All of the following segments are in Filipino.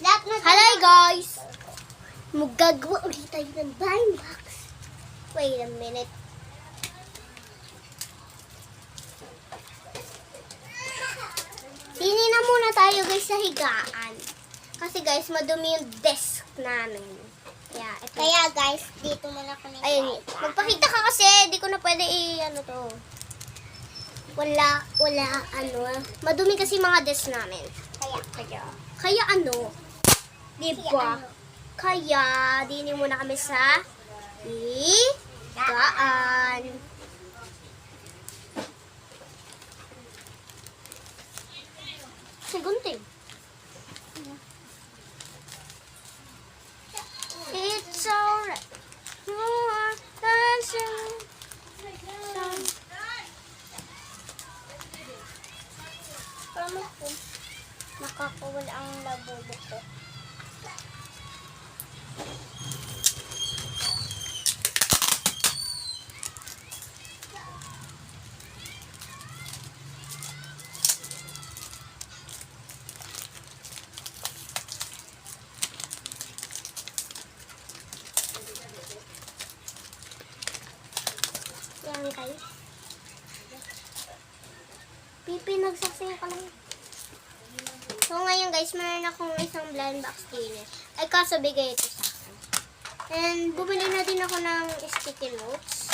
Hello guys! Magagawa ulit tayo ng blind box. Wait a minute. Sini na muna tayo guys sa higaan. Kasi guys, madumi yung desk namin. Kaya guys, dito muna kami. Ayun, magpakita ka kasi. Di ko na pwede ano to. Wala, madumi kasi mga desk namin. Kaya ano? Diba? Kaya, dini muna kami sa higaan. Segunting. It's alright. Promise ko, nakakawala ang labubo ko. Yan guys. Pipi, nagsasayo ka lang. So ngayon guys, meron akong isang blind box din. Ay kaso bigay ito sa akin. And bumili na din ako ng sticky notes.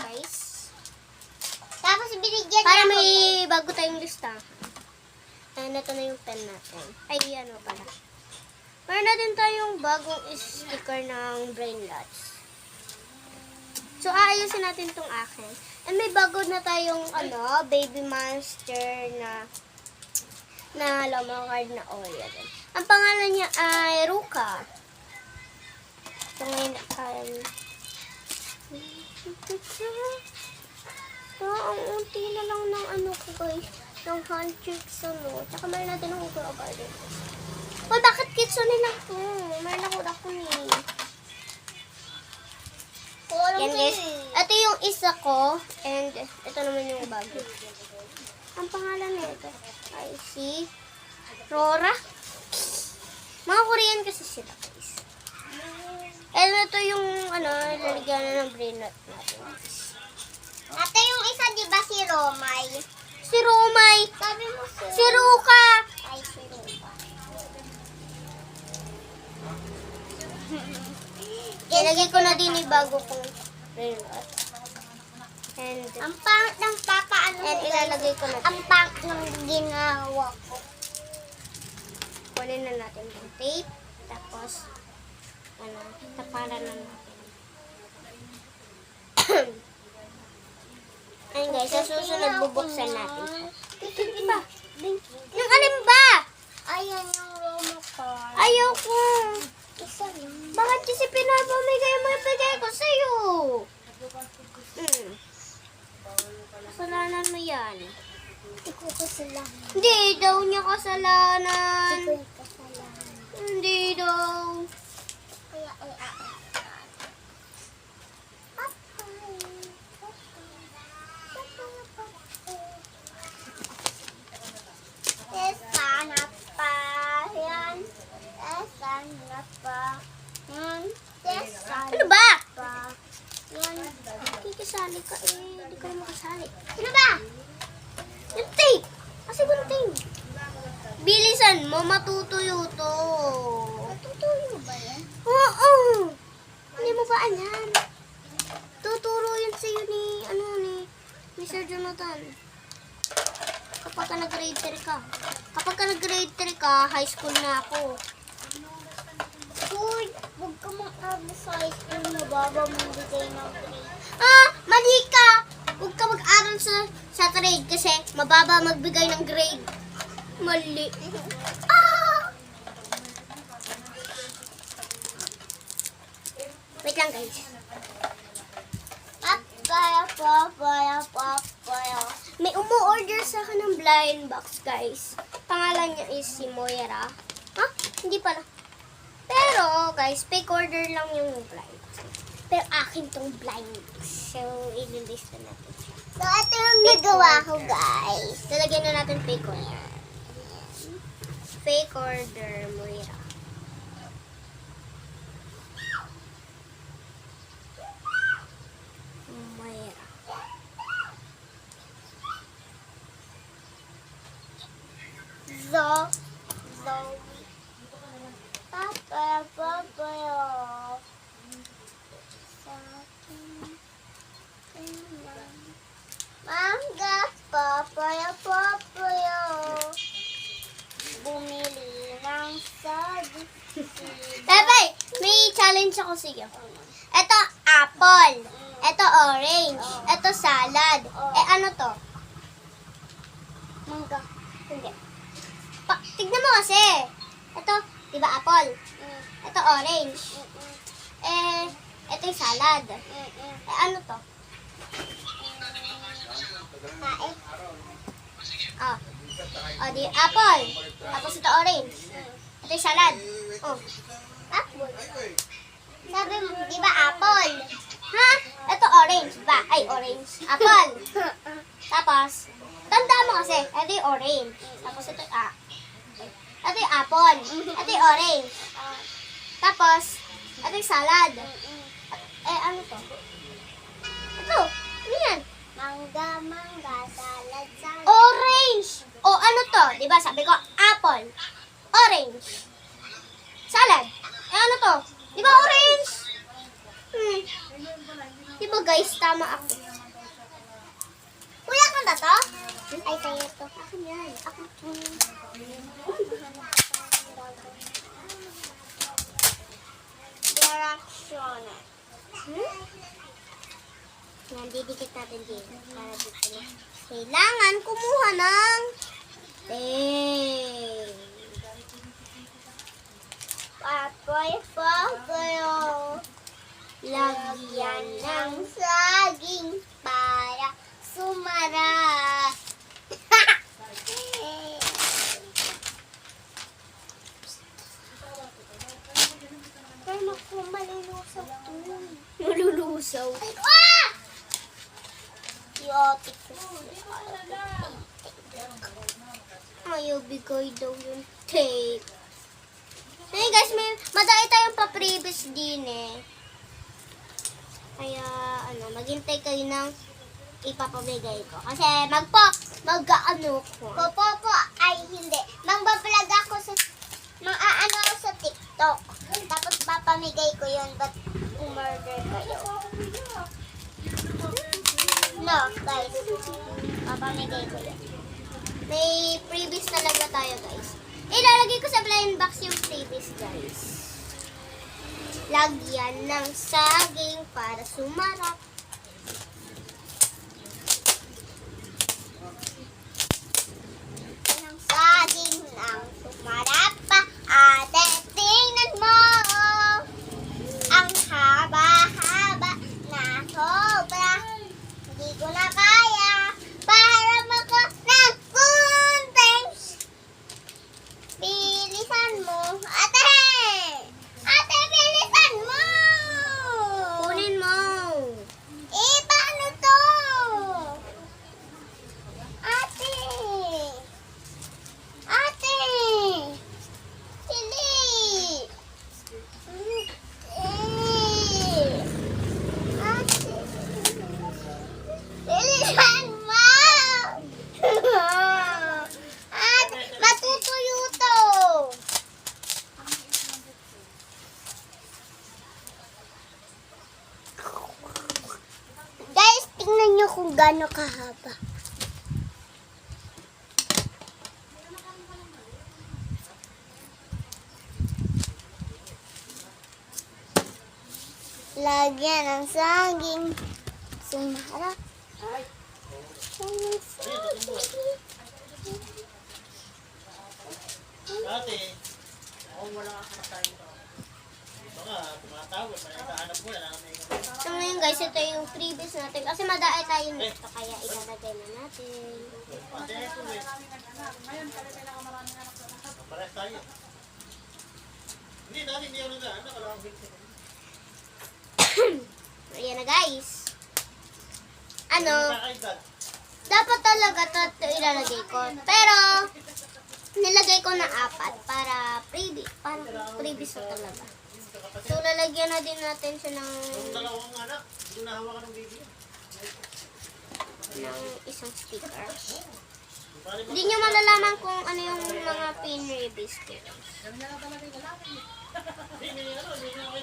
Guys. Tapos binigyan para may bago tayong listahan. And ito na yung pen natin. Ay ano pala. Meron na din tayong bagong sticker ng Brainlots. So, aayusin natin itong akin. And may bago na tayong, baby monster na lomang card na Oreo din. Ang pangalan niya ay Ruka. So, ngayon, so, ang unti na lang ng ko, guys. Ng handshakes, Tsaka meron natin ng Ukura Garden. Uy, bakit kitsune lang to? Meron ako ni. Yan guys, ito yung isa ko, and ito naman yung bago. Ang pangalan nito ay si Rora. Mga Korean kasi sila guys. And ito yung lalagyan na ng brainlet natin. Ate, yung isa di ba si Romay? Si Romay! Sabi mo si Ruka! Ay, si Ruka. Ilagay ko na din yung bago kong brainlet. And ang pangit ng papaano. And ilalagay ko na din. Ang pangit ng ginawa ko. Kunin na natin yung tape. Tapos, taparan na natin. Ayun guys, sa susunod bubuksan natin. Hindi ba? Yung alin ba? Ayan yung Romo card. Ayaw ko. Bakit kasi pinapamigay mo yung bigay ko sa'yo? Kasalanan mo yan. Hindi ko kasalanan. Hindi daw niya kasalanan. Hindi ko kasalanan. Hindi daw. Kaya ay sana pa yan. Sana pa. Ano ba? Yan. Kikisali ka eh. Hindi ka naman kasali. Ano ba? Yung tape. Kasi gunting. Bilisan mo. Matutuyo to. Matutuyo ba yan? Oo. Hindi mo ba alam? Tuturo yun sa'yo ni Mr. Jonathan. Kapag ka nag-grade 3 ka. Kapag ka nag-grade 3 ka, high school na ako. Uy, huwag ka mag-aral sa high school. Mababa mong bigay ng grade. Mali ka! Huwag ka mag-aral sa grade kasi mababa magbigay ng grade. Mali. Wait lang guys. May umu-order sa akin ng blind box guys. Pangalan niya is si Moira. Hindi pala. Pero guys, fake order lang yung blind box. Pero akin tong blind box. So, ililista natin siya. So, ito yung nagawa ko guys. Lalagyan na natin fake order. fake order, Moira. Moira. Zoe. Papa. Mangga, papaya. Bumili ng saging. Bebe, may challenge ako sa'yo. Ito, apple. Ito, orange. Ito, salad. Eh, ano to? Mangga. Hindi. Tignan mo kasi. Ito, di ba apple? Ito, orange. Eh, ito yung salad. Eh, ano to? Kain. Oh. Oh, di apple. Tapos ito orange. Ito yung salad. Oh. Apple. Sabi mo, di ba apple? Ha? Ito orange ba? Ay, orange. Apple. Tapos, tanda mo kasi, ito yung orange. Tapos ito, ito yung apple. Ito yung orange. Tapos, ito yung salad. Eh, ano to? Ito. Ano yan? Mangga, salad. Orange! O, ano to? Diba sabi ko, apple. Orange. Salad. Eh, ano to? Diba orange? Diba guys, tama ako. Kuya, kanta to? Ay, sa'yo to. Akin yan. Ako. Direction. Yan, didikit natin dito. Para dito. Kailangan kumuha ng papoy. Lagyan ng saging para sumarap. Ay, naku, malulusaw to. Malulusaw. Ay, Yotik. Ayaw bigay daw yung tape. Hey guys, madami tayong pa-previous din eh. Kaya, maghintay kayo ng ipapabigay ko. Kasi mag-ano ko. Ay hindi. Mag-vlog ako mag-aano ako sa TikTok. Tapos papamigay ko yun, but umorder kayo. No, guys. Papamigay ko yun. May freebies talaga tayo, guys. Ilalagay ko sa blind box yung freebies, guys. Lagyan ng saging para sumarap. Ng saging nang sumarap pa. Ate, tingnan mo. Ang haba-haba na sobra. Hindi ko na kaya para mako ng kunting. Bilisan mo. Ate! Ate, bilisan mo! Kunin mo. Eh, paano to? Ate! Ate! Sili! Ate! Bilisan mo! Ate, matutuyo to! Guys, tingnan nyo kung gaano kahaba. Lagyan ng saging. Sumarap. Dati, wala ka kumakain to. Baka tumatawag, hanap mo, wala kami. So ngayon guys, ito yung freebies natin. Kasi madaay tayo nito, kaya ilalagay na natin. Pares tayo. Hindi, dati hindi ako nag-ano, kalawang bilhin. Ayan na guys. Ano, Nakakaibad. dapat talaga ito ilalagay ko. Pero, nilagay ko na 4 para freebie. Para freebie sa talaga. So, lalagyan na din natin siya ng Dalawang anak, hindi na hawakan ng baby. isang sticker. Hindi nyo malalaman kung ano yung mga pinribis ko.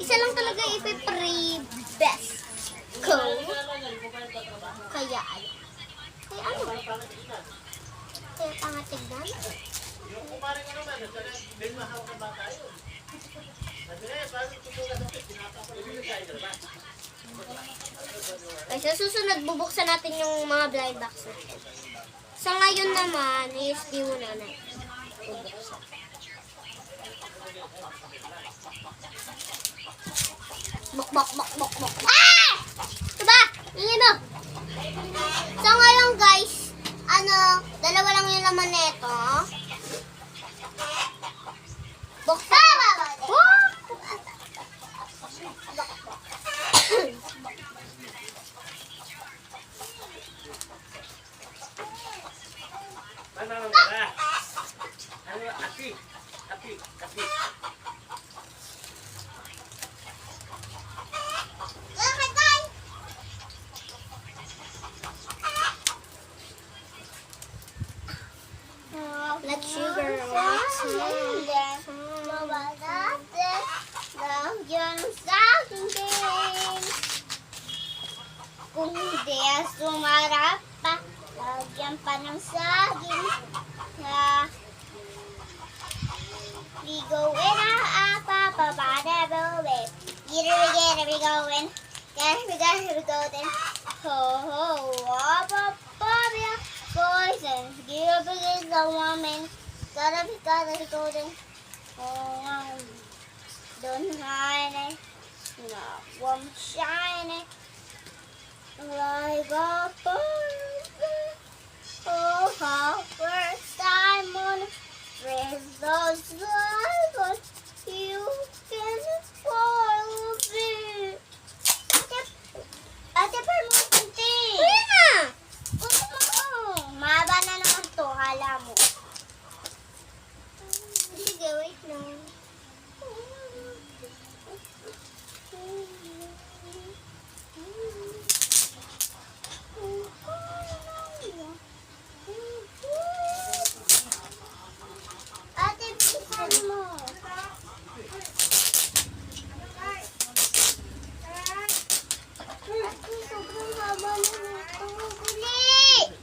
Isa lang talaga ipipribes ko. Kaya ano? Kaya ano? Kaya pangatignan? Yung kumaring ano ba, din mahawak ang bata yun. Sabi na, parang tutugas ang pinapapalibig sa ito ba? Okay, sa susunod, bubuksan natin yung mga blind box natin. Sa ngayon naman, is di muna natin bubuksan. Bok. Ah! Diba? Hindi mo. So ngayon guys, dalawa lang yung laman nito. Buksan! Ano ba? Ano, api. Like sugar. Kung di sumarap pa, lagyan pa ng saging. We going Get we going. Here we go then. Boys and give it the woman. Gotta be golden. Don't hide it. No one shining like a fire. Oh, how first time on raise those lives, you can follow me. Ate, pa mo kunti. Kuya na! Mahaba na naman to, hala mo. Sige, wait lang. Ate, bilisan mo. Ate, sobrang haba na nito. Bili!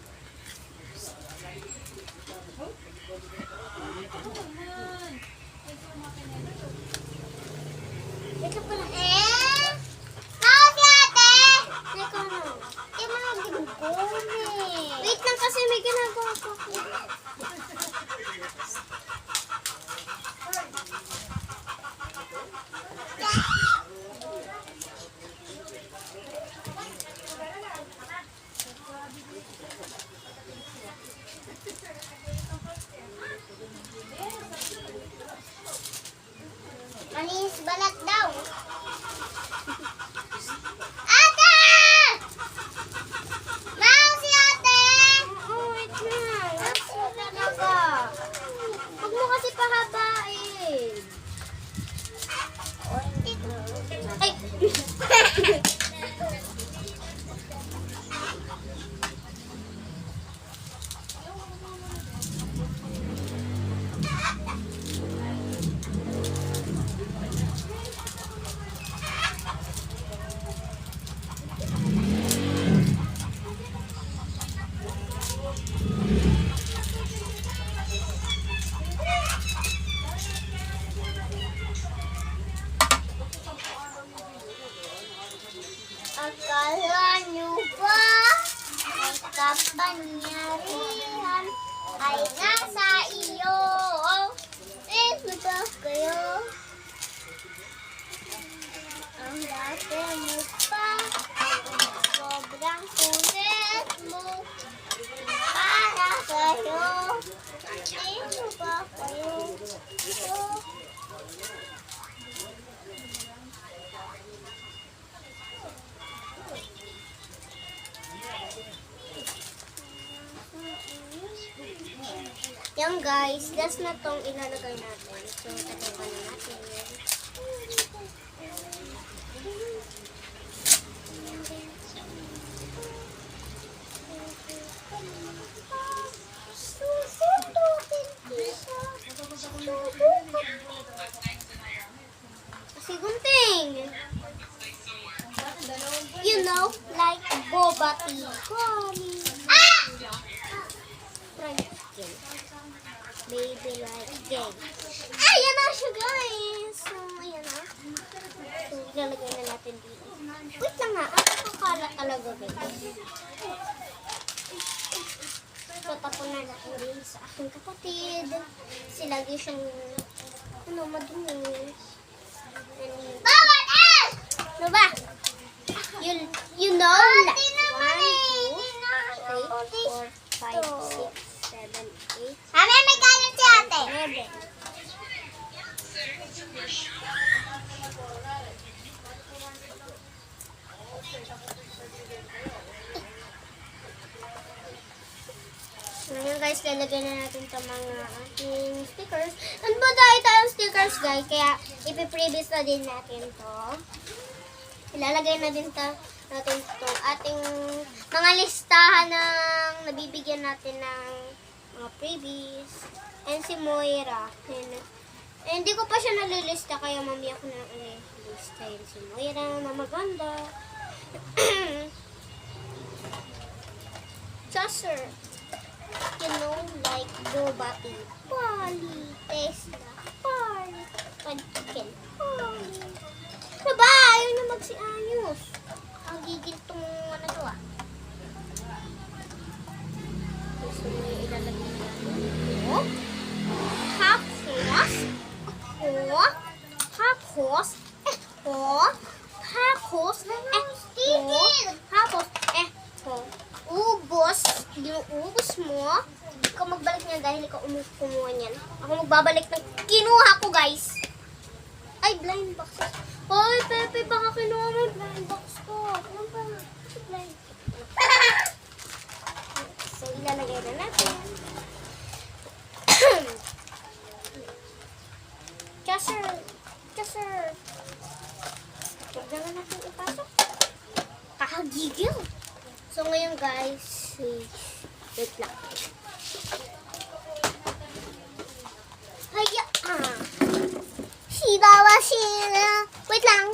Ito pala. Bakit ate? Teka na. Di mo na ginugumi. Wait lang kasi may ginagawa ko. Manis balat daw. lang guys. Last na tong ilalagay natin. So, tatapan na natin. Kasi gunting. You know, like boba tea. Ah! Fried chicken. Baby like gay. Ayan na siya guys. So, ayan na. So, ilalagay na natin dito. Wait lang nga. Ang kakala talaga guys. Tatapon na natin din sa aking kapatid. Kasi lagi siyang madumi. Bawat S! Ano ba? You know, like 1, 2, 3, 4, 5, 6, 7, 8. Mami, may kanin si ate. 11. Ngayon guys, lalagyan na natin itong mga ating stickers. And ba dahil tayong stickers guys, kaya ipiprevious na din natin to. Ilalagay na din natin itong ating mga listahan ng nabibigyan natin ng mga freebies. And si Moira. And hindi ko pa siya nalilista, kaya mamaya ko na lista yun si Moira na maganda. Chaser. You know, like boba tea, Polly, Tesla, Polly, Panchicken, Polly. Diba? Ayaw na magsiayos. Ang gigil tong ano to ah. Gusto mo yung ilalagay natin. Tapos, ubos, ubos mo. Ikaw magbalik niyan dahil ikaw kumuha niyan. Ako magbabalik ng kinuha ko guys. Ay, blind box. Hoy, Pepe, baka kinuha mo yung blind box ko. Ano ba? Blind. So, ilalagay na natin. Chaser. Huwag na natin ipasok. Kakagigil. So, ngayon guys, wait lang. Haya. Wait lang.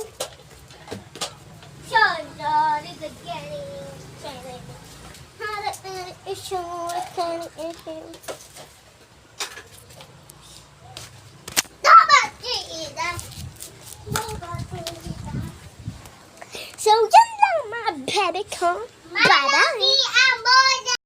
So, yan lang mga baby ko. Bye-bye.